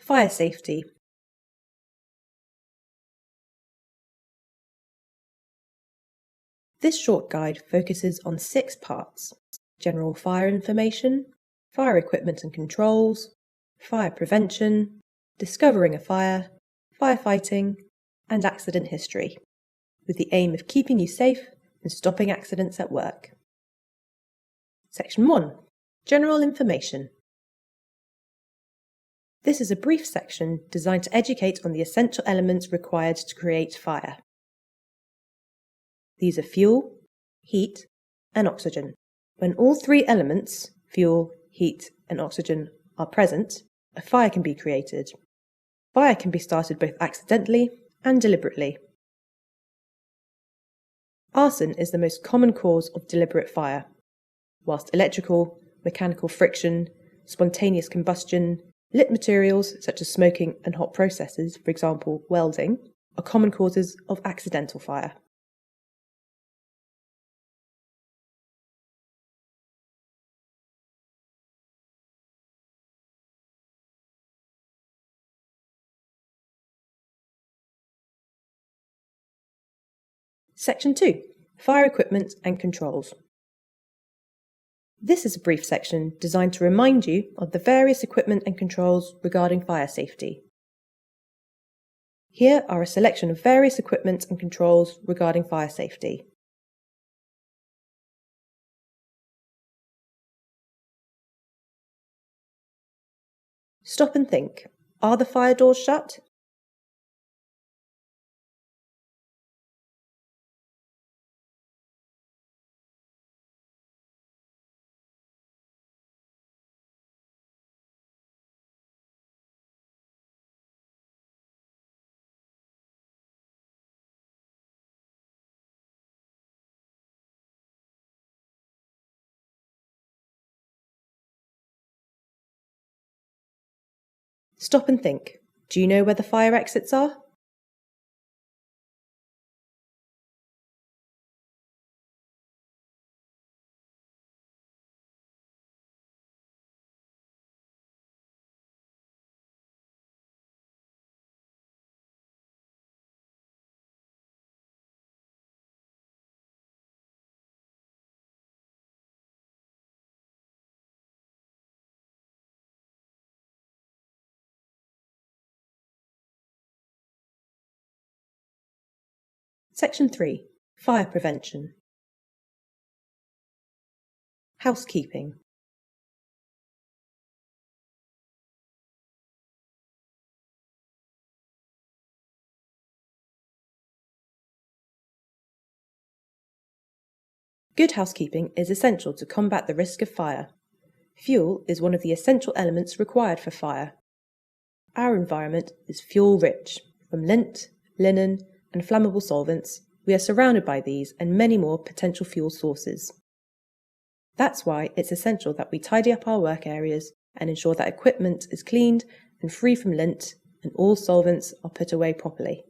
Fire safety. This short guide focuses on 6 parts: general fire information, fire equipment and controls, fire prevention, discovering a fire, firefighting, and accident history, with the aim of keeping you safe and stopping accidents at work. Section 1. General information. This is a brief section designed to educate on the essential elements required to create fire. These are fuel, heat, and oxygen. When all 3 elements, fuel, heat, and oxygen, are present, a fire can be created. Fire can be started both accidentally and deliberately. Arson is the most common cause of deliberate fire, whilst electrical, mechanical friction, spontaneous combustion, lit materials such as smoking and hot processes, for example welding, are common causes of accidental fire. Section 2. Fire equipment and controls. This is a brief section designed to remind you of the various equipment and controls regarding fire safety. Here are a selection of various equipment and controls regarding fire safety. Stop and think. Are the fire doors shut? Stop and think. Do you know where the fire exits are? Section 3. Fire prevention. Housekeeping. Good housekeeping is essential to combat the risk of fire. Fuel is one of the essential elements required for fire. Our environment is fuel-rich. From lint, linen, and flammable solvents, we are surrounded by these and many more potential fuel sources. That's why it's essential that we tidy up our work areas and ensure that equipment is cleaned and free from lint and all solvents are put away properly.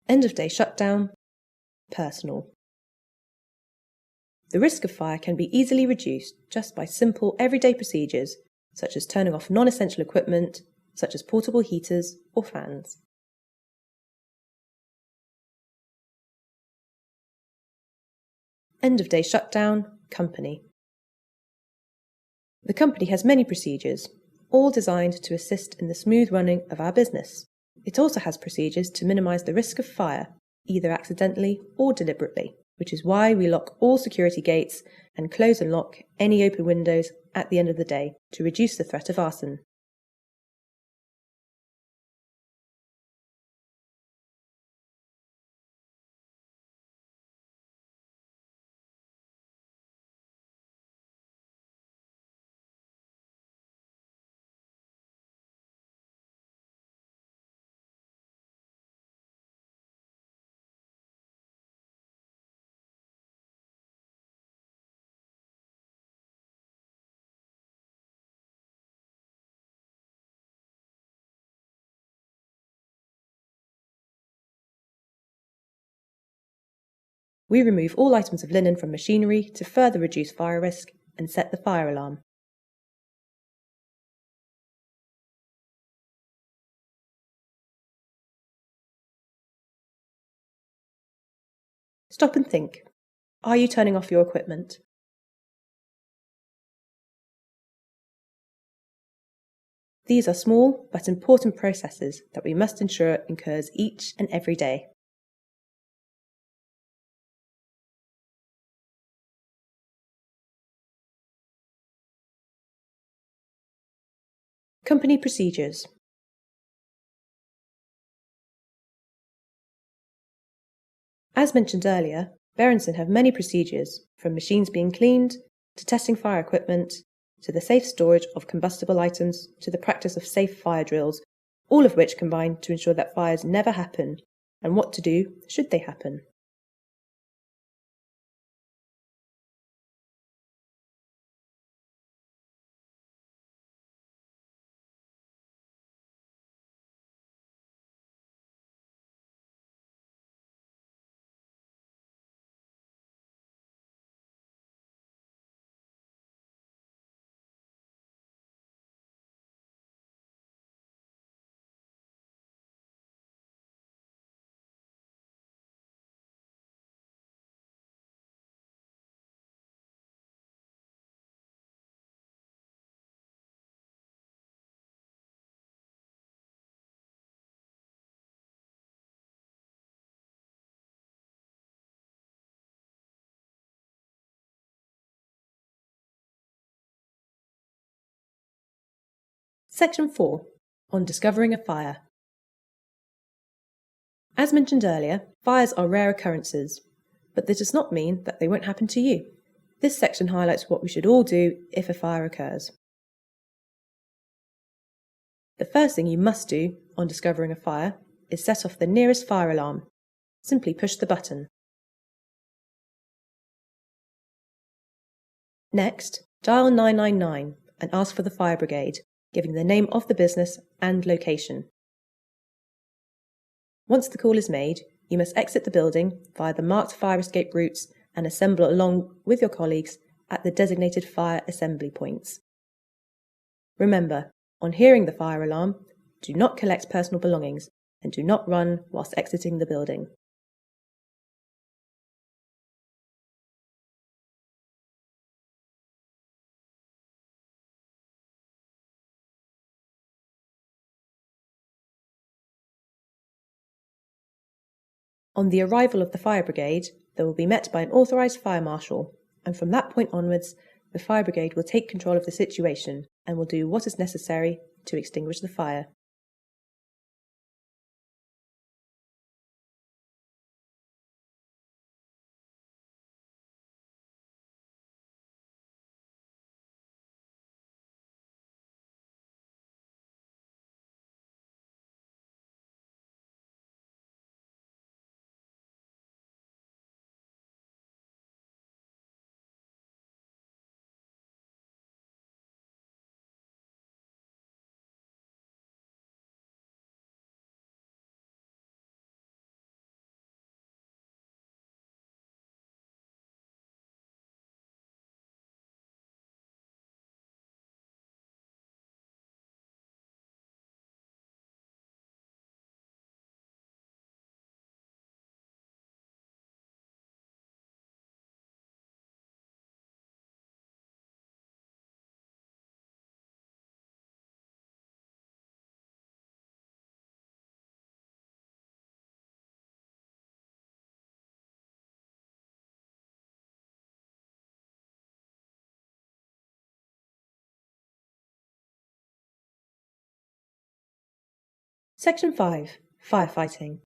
End of day shutdown. Personal. The risk of fire can be easily reduced just by simple everyday procedures, such as turning off non-essential equipment, such as portable heaters or fans. End of day shutdown. Company. The company has many procedures, all designed to assist in the smooth running of our business. It also has procedures to minimise the risk of fire, either accidentally or deliberately, which is why we lock all security gates and close and lock any open windows at the end of the day to reduce the threat of arson. We remove all items of linen from machinery to further reduce fire risk and set the fire alarm. Stop and think. Are you turning off your equipment? These are small but important processes that we must ensure occurs each and every day. Company procedures. As mentioned earlier, Berendsen have many procedures, from machines being cleaned, to testing fire equipment, to the safe storage of combustible items, to the practice of safe fire drills, all of which combine to ensure that fires never happen, and what to do should they happen. Section 4. On discovering a fire. As mentioned earlier, fires are rare occurrences, but this does not mean that they won't happen to you. This section highlights what we should all do if a fire occurs. The first thing you must do on discovering a fire is set off the nearest fire alarm. Simply push the button. Next, dial 999 and ask for the fire brigade, giving the name of the business and location. Once the call is made, you must exit the building via the marked fire escape routes and assemble along with your colleagues at the designated fire assembly points. Remember, on hearing the fire alarm, do not collect personal belongings and do not run whilst exiting the building. On the arrival of the fire brigade, they will be met by an authorised fire marshal, and from that point onwards, the fire brigade will take control of the situation and will do what is necessary to extinguish the fire. Section 5. Firefighting.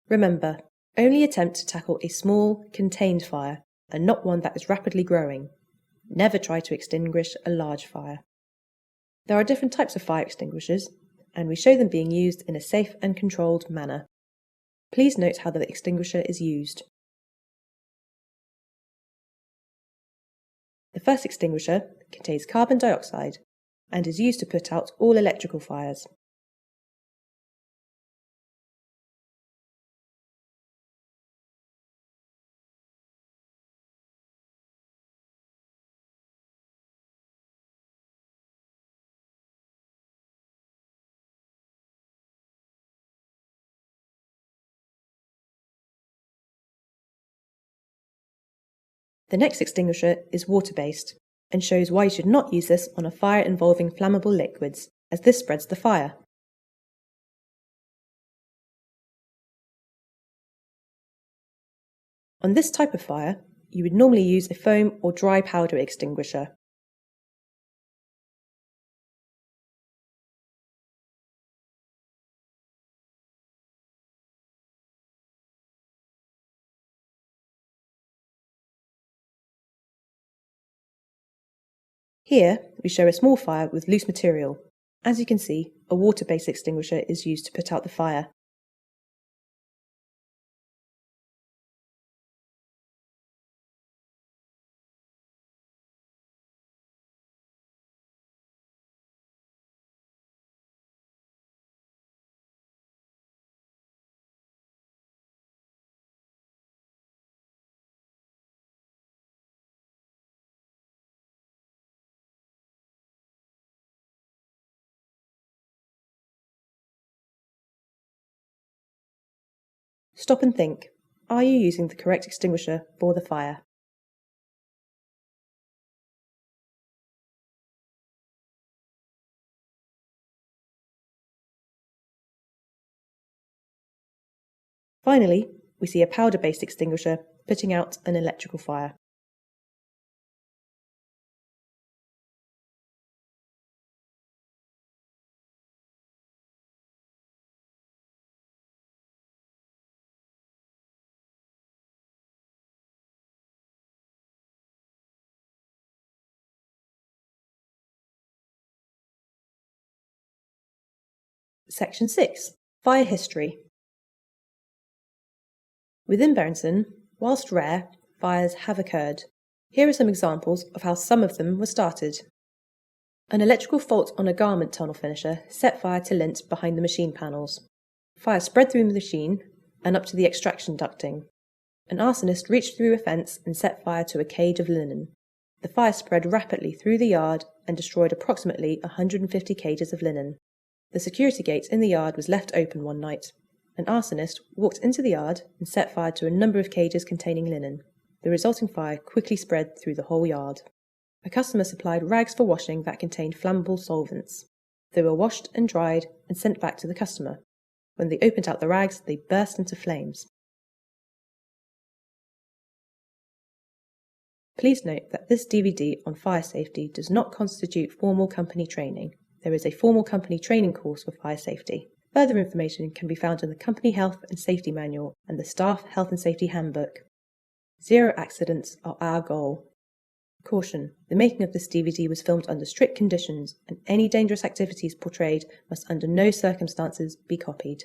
Remember, only attempt to tackle a small, contained fire and not one that is rapidly growing. Never try to extinguish a large fire. There are different types of fire extinguishers, and we show them being used in a safe and controlled manner. Please note how the extinguisher is used. The first extinguisher contains carbon dioxide and is used to put out all electrical fires. The next extinguisher is water-based and shows why you should not use this on a fire involving flammable liquids, as this spreads the fire. On this type of fire, you would normally use a foam or dry powder extinguisher. Here, we show a small fire with loose material. As you can see, a water-based extinguisher is used to put out the fire. Stop and think. Are you using the correct extinguisher for the fire? Finally, we see a powder-based extinguisher putting out an electrical fire. Section 6. Fire History. Within Berrington, whilst rare, fires have occurred. Here are some examples of how some of them were started. An electrical fault on a garment tunnel finisher set fire to lint behind the machine panels. Fire spread through the machine and up to the extraction ducting. An arsonist reached through a fence and set fire to a cage of linen. The fire spread rapidly through the yard and destroyed approximately 150 cages of linen. The security gate in the yard was left open one night. An arsonist walked into the yard and set fire to a number of cages containing linen. The resulting fire quickly spread through the whole yard. A customer supplied rags for washing that contained flammable solvents. They were washed and dried and sent back to the customer. When they opened out the rags, they burst into flames. Please note that this DVD on fire safety does not constitute formal company training. There is a formal company training course for fire safety. Further information can be found in the Company Health and Safety Manual and the Staff Health and Safety Handbook. 0 accidents are our goal. Caution: the making of this DVD was filmed under strict conditions, and any dangerous activities portrayed must under no circumstances be copied.